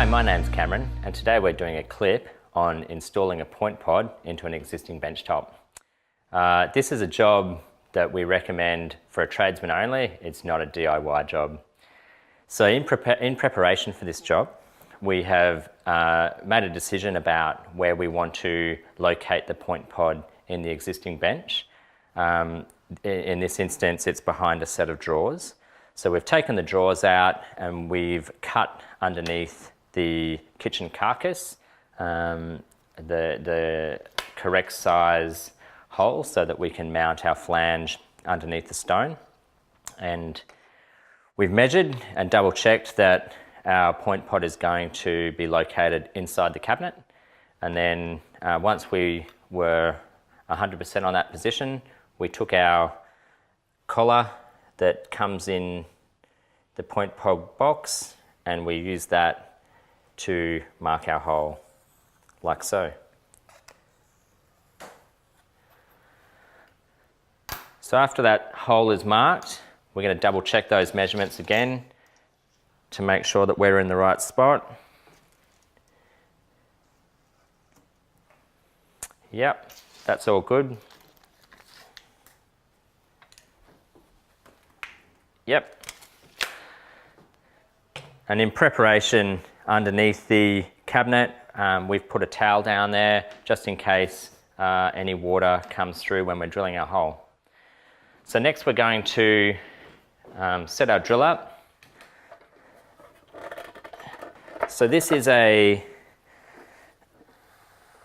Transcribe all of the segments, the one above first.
Hi, my name's Cameron, and today we're doing a clip on installing a point pod into an existing bench top. This is a job that we recommend for a tradesman only. It's not a DIY job. So in preparation for this job, we have made a decision about where we want to locate the point pod in the existing bench. In this instance, it's behind a set of drawers. So we've taken the drawers out and we've cut underneath the kitchen carcass the correct size hole so that we can mount our flange underneath the stone. And we've measured and double checked that our point pod is going to be located inside the cabinet. And then once we were 100% on that position, we took our collar that comes in the point pod box and we used that to mark our hole, like so. So after that hole is marked, we're going to double check those measurements again to make sure that we're in the right spot. Yep, that's all good. Yep. And in preparation underneath the cabinet, we've put a towel down there just in case any water comes through when we're drilling our hole. So next we're going to set our drill up. So this is a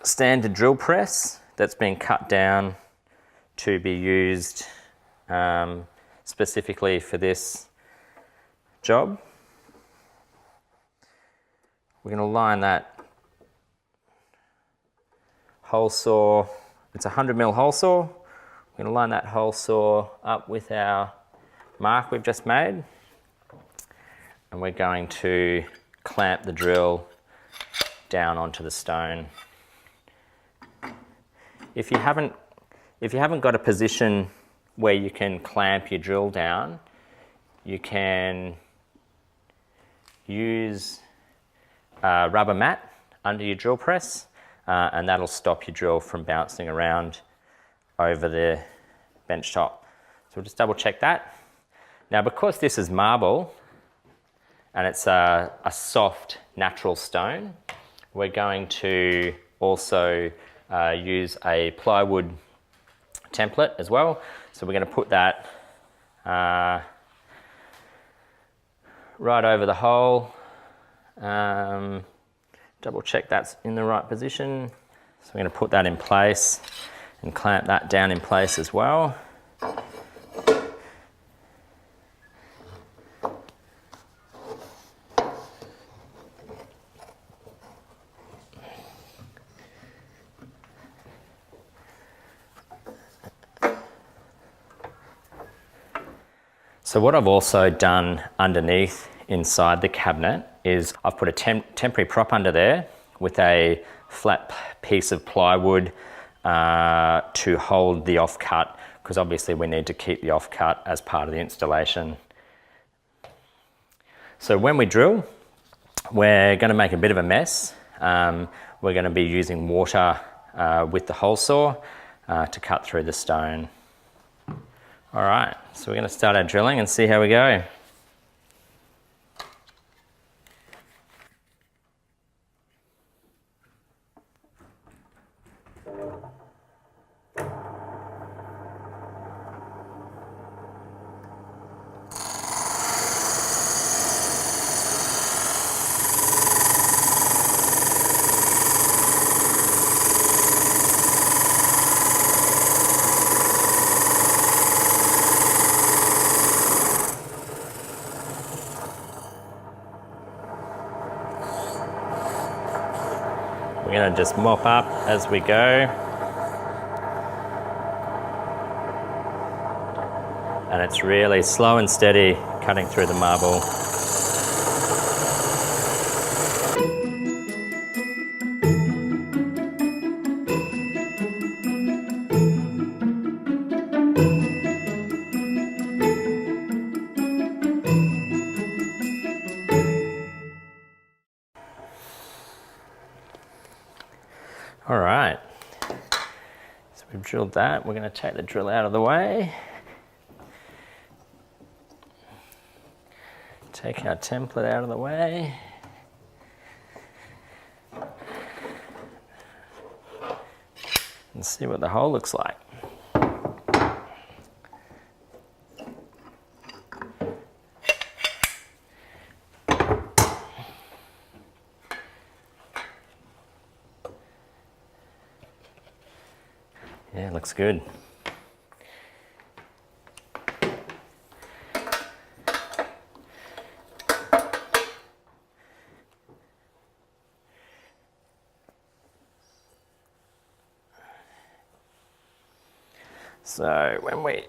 standard drill press that's been cut down to be used specifically for this job. We're going to line that hole saw, it's a 100mm hole saw. We're going to line that hole saw up with our mark we've just made. And we're going to clamp the drill down onto the stone. If you haven't got a position where you can clamp your drill down, you can use a rubber mat under your drill press and that'll stop your drill from bouncing around over the bench top. So we'll just double check that. Now because this is marble and it's a soft natural stone, we're going to also use a plywood template as well. So we're going to put that right over the hole. Double check that's in the right position. So we're going to put that in place and clamp that down in place as well. So what I've also done underneath inside the cabinet is I've put a temporary prop under there with a flat piece of plywood to hold the offcut, because obviously we need to keep the offcut as part of the installation. So when we drill, we're going to make a bit of a mess. We're going to be using water with the hole saw to cut through the stone. All right, so we're going to start our drilling and see how we go. We're going to just mop up as we go. And it's really slow and steady cutting through the marble. All right, so we've drilled that. We're going to take the drill out of the way. Take our template out of the way. And see what the hole looks like. Yeah, looks good. So when we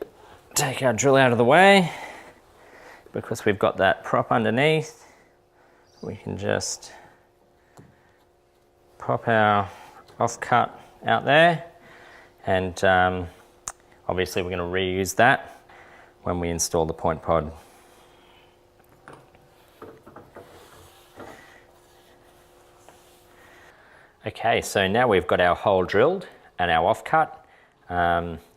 take our drill out of the way, because we've got that prop underneath, we can just pop our offcut out there, and obviously we're going to reuse that when we install the point pod. Okay, so now we've got our hole drilled and our offcut,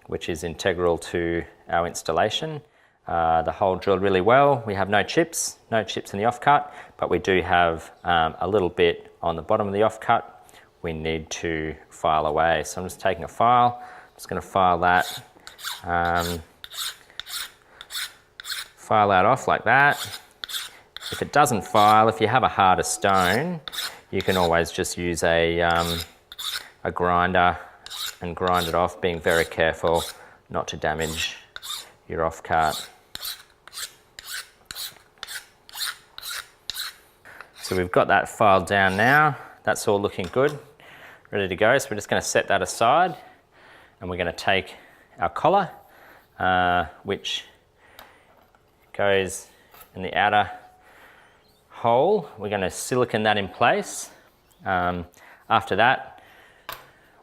which is integral to our installation. The hole drilled really well. We have no chips in the offcut, but we do have a little bit on the bottom of the offcut we need to file away. So I'm just taking a file, I'm just going to file that off like that. If it doesn't file, if you have a harder stone, you can always just use a grinder and grind it off, being very careful not to damage your offcut. So we've got that filed down now. That's all looking good, ready to go. So we're just going to set that aside, and we're going to take our collar, which goes in the outer hole. We're going to silicone that in place. After that,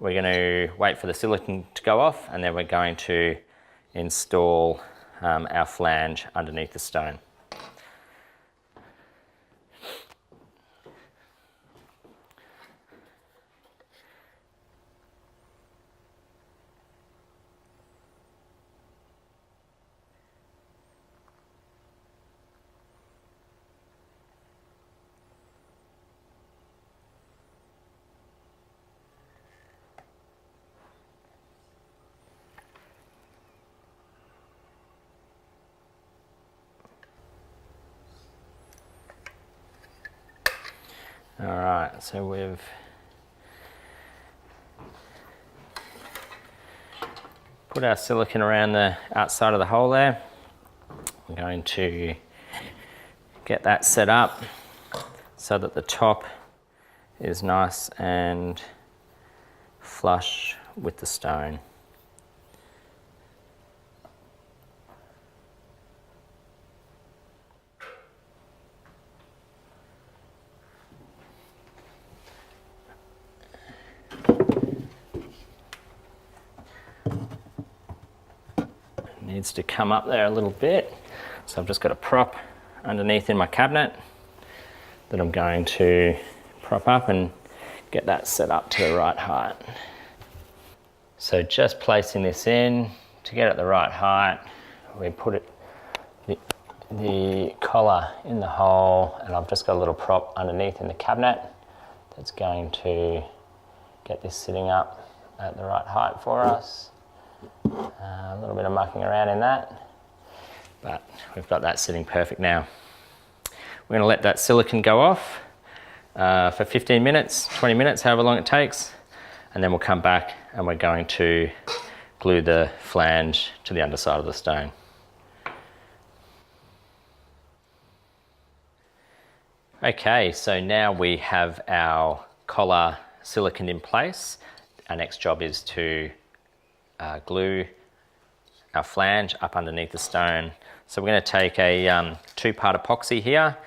we're going to wait for the silicone to go off, and then we're going to install our flange underneath the stone. All right, so we've put our silicone around the outside of the hole there. I'm going to get that set up so that the top is nice and flush with the stone. Needs to come up there a little bit, so I've just got a prop underneath in my cabinet that I'm going to prop up and get that set up to the right height. So just placing this in to get it the right height, we put the collar in the hole, and I've just got a little prop underneath in the cabinet that's going to get this sitting up at the right height for us. A little bit of mucking around in that, but we've got that sitting perfect now. We're going to let that silicone go off for 15 minutes, 20 minutes, however long it takes, and then we'll come back and we're going to glue the flange to the underside of the stone. Okay, so now we have our collar siliconed in place. Our next job is to glue our flange up underneath the stone. So we're going to take a two-part epoxy here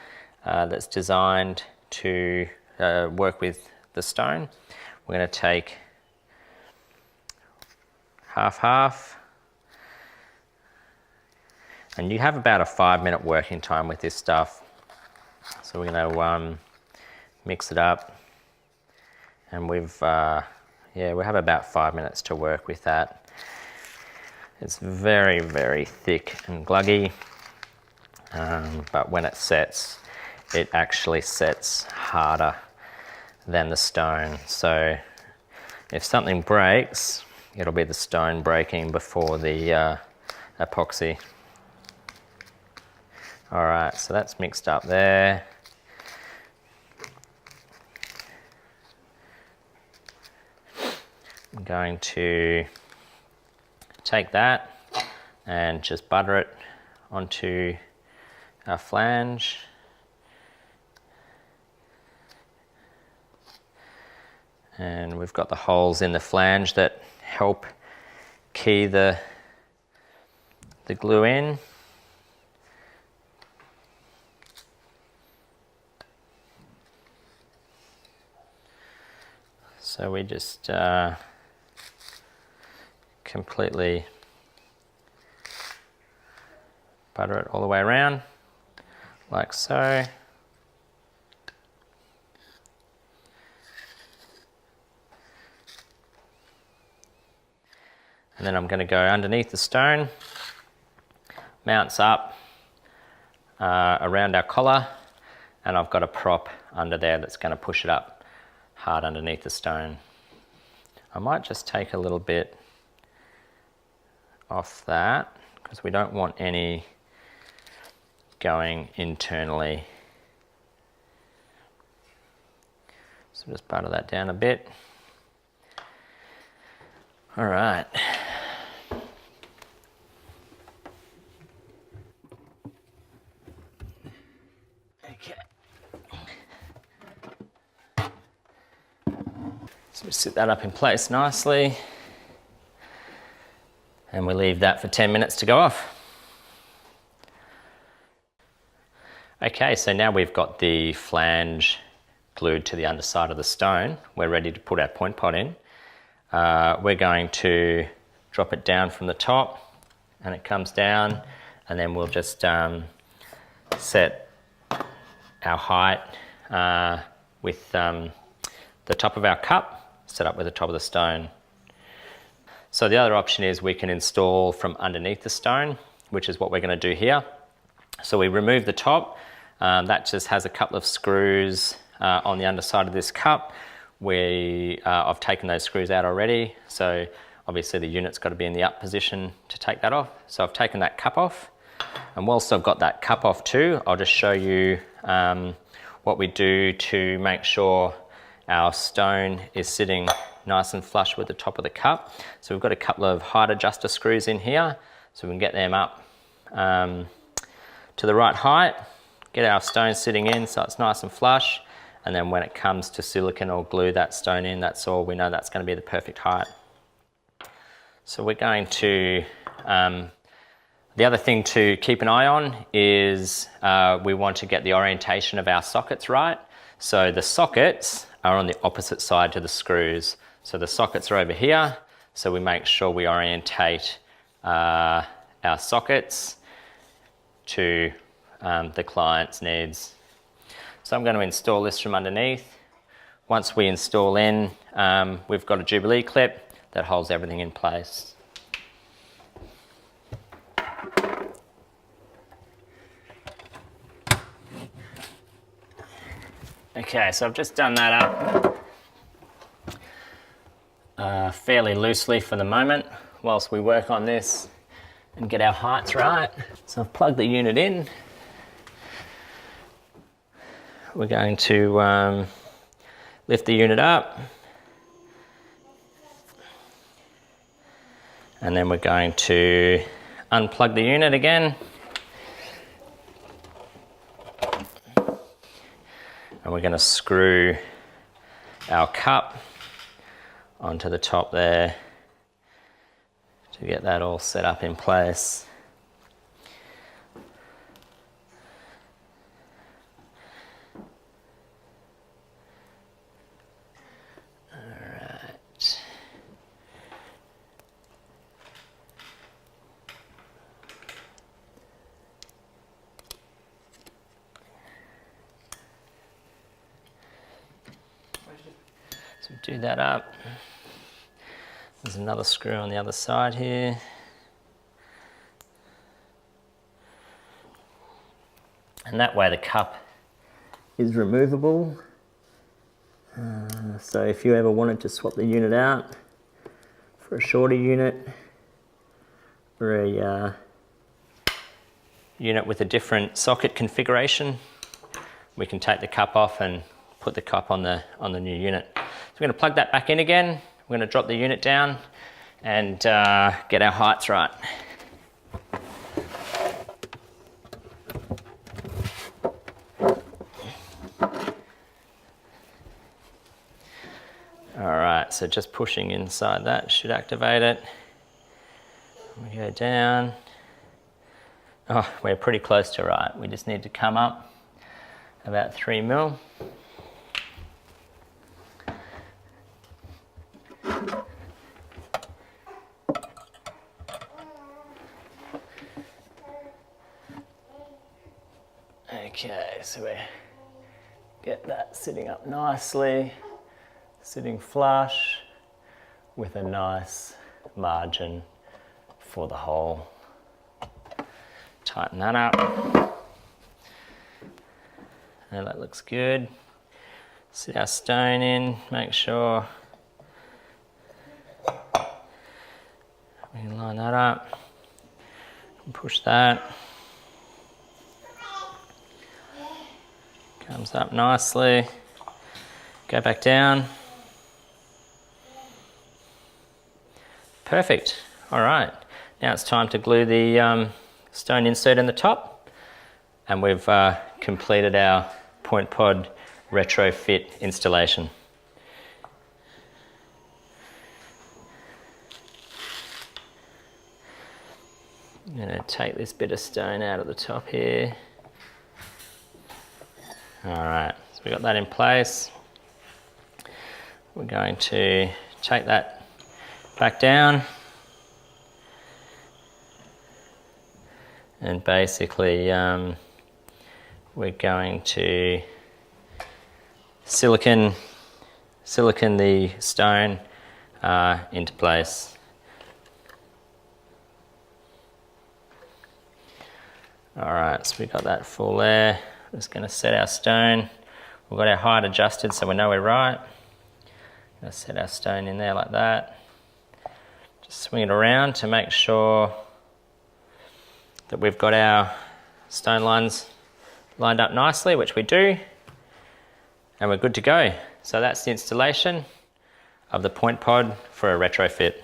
that's designed to work with the stone. We're going to take half, and you have about a 5-minute working time with this stuff. So we're going to mix it up, and we've Yeah, we have about 5 minutes to work with that. It's very, very thick and gluggy, but when it sets, it actually sets harder than the stone. So if something breaks, it'll be the stone breaking before the epoxy. All right, so that's mixed up there. I'm going to take that and just butter it onto our flange. And we've got the holes in the flange that help key the glue in. So we just completely butter it all the way around, like so. And then I'm going to go underneath the stone, mounts up around our collar, and I've got a prop under there that's going to push it up hard underneath the stone. I might just take a little bit off that because we don't want any going internally. So just butter that down a bit. All right. Okay. So we sit that up in place nicely, and we leave that for 10 minutes to go off. Okay, so now we've got the flange glued to the underside of the stone. We're ready to put our point pot in. We're going to drop it down from the top, and it comes down, and then we'll just set our height with the top of our cup set up with the top of the stone. So the other option is we can install from underneath the stone, which is what we're going to do here. So we remove the top. That just has a couple of screws on the underside of this cup. I've taken those screws out already, so obviously the unit's got to be in the up position to take that off. So I've taken that cup off, and whilst I've got that cup off too, I'll just show you what we do to make sure our stone is sitting nice and flush with the top of the cup. So we've got a couple of height adjuster screws in here, so we can get them up to the right height, get our stone sitting in so it's nice and flush, and then when it comes to silicone or glue that stone in, that's all, we know that's going to be the perfect height. So we're going to, the other thing to keep an eye on is we want to get the orientation of our sockets right. So the sockets are on the opposite side to the screws. So the sockets are over here, so we make sure we orientate our sockets to the client's needs. So I'm going to install this from underneath. Once we install in, we've got a Jubilee clip that holds everything in place. Okay, so I've just done that up fairly loosely for the moment whilst we work on this and get our heights right. So I've plugged the unit in. We're going to lift the unit up, and then we're going to unplug the unit again. And we're going to screw our cup onto the top there to get that all set up in place. Alright. So do that up. There's another screw on the other side here. And that way the cup is removable. So if you ever wanted to swap the unit out for a shorter unit or a unit with a different socket configuration, we can take the cup off and put the cup on the new unit. So we're going to plug that back in again. We're going to drop the unit down and get our heights right. Alright, so just pushing inside that should activate it. We go down. Oh, we're pretty close to right. We just need to come up about 3 mil. Okay, so we get that sitting up nicely, sitting flush with a nice margin for the hole. Tighten that up. And that looks good. Sit our stone in, make sure we can line that up. Push that. Comes up nicely. Go back down. Perfect. All right. Now it's time to glue the stone insert in the top, and we've completed our point pod retrofit installation. I'm going to take this bit of stone out of the top here. Alright, so we got that in place. We're going to take that back down and basically we're going to silicon the stone into place. Alright, so we got that full there. Just going to set our stone. We've got our height adjusted so we know we're right. Going to set our stone in there like that. Just swing it around to make sure that we've got our stone lines lined up nicely, which we do, and we're good to go. So that's the installation of the point pod for a retrofit.